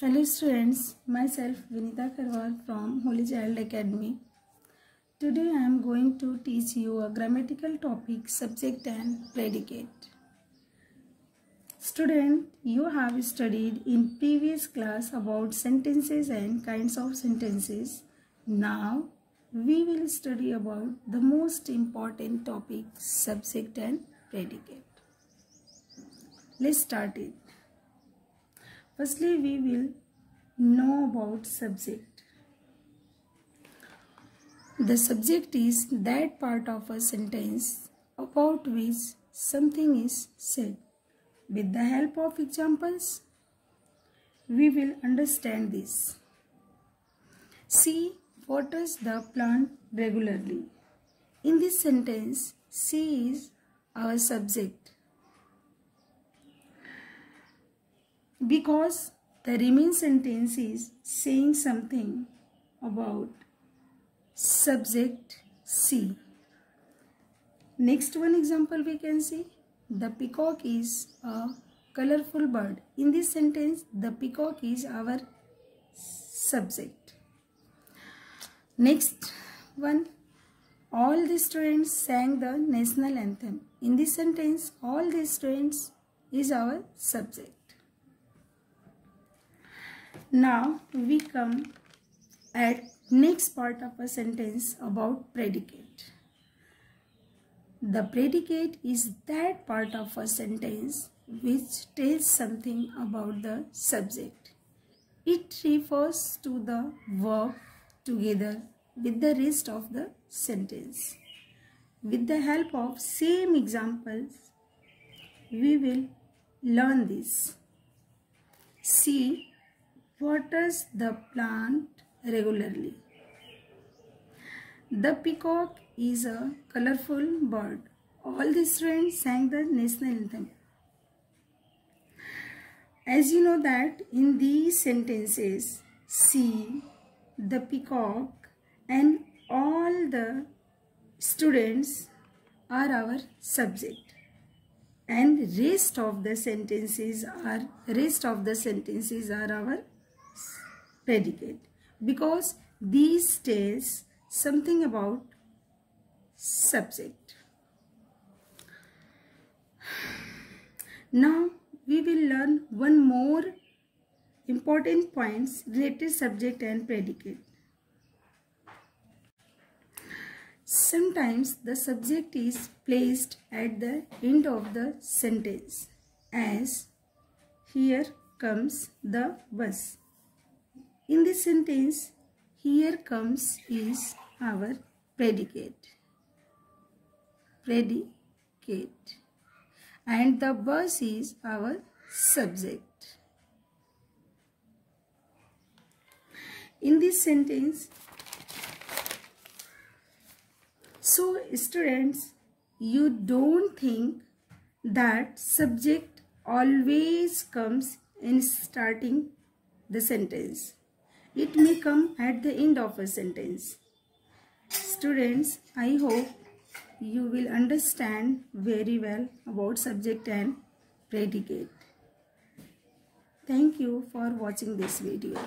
Hello students, myself Vinita Karwar from Holy Child Academy. Today I am going to teach you a grammatical topic, subject and predicate. Student, you have studied in previous class about sentences and kinds of sentences. Now we will study about the most important topic, subject and predicate. Let's start it. Firstly, we will know about subject. The subject is that part of a sentence about which something is said. With the help of examples, we will understand this. She waters the plant regularly. In this sentence, she is our subject, because the remaining sentence is saying something about subject she. Next one example we can see, the peacock is a colorful bird. In this sentence, the peacock is our subject. Next one, all the students sang the national anthem. In this sentence, all the students is our subject. Now we come at next part of a sentence about predicate. The predicate is that part of a sentence which tells something about the subject. It refers to the verb together with the rest of the sentence. With the help of same examples, we will learn this. She waters the plant regularly. The peacock is a colorful bird. All the students sang the national anthem. As you know that in these sentences, she, the peacock and all the students are our subject. And rest of the sentences are our predicate, because these tells something about subject. Now we will learn one more important points related subject and predicate. Sometimes the subject is placed at the end of the sentence, as here comes the bus. In this sentence, here comes is our predicate, and the bus is our subject. In this sentence, so students, you don't think that subject always comes in starting the sentence. It may come at the end of a sentence. Students, I hope you will understand very well about subject and predicate. Thank you for watching this video.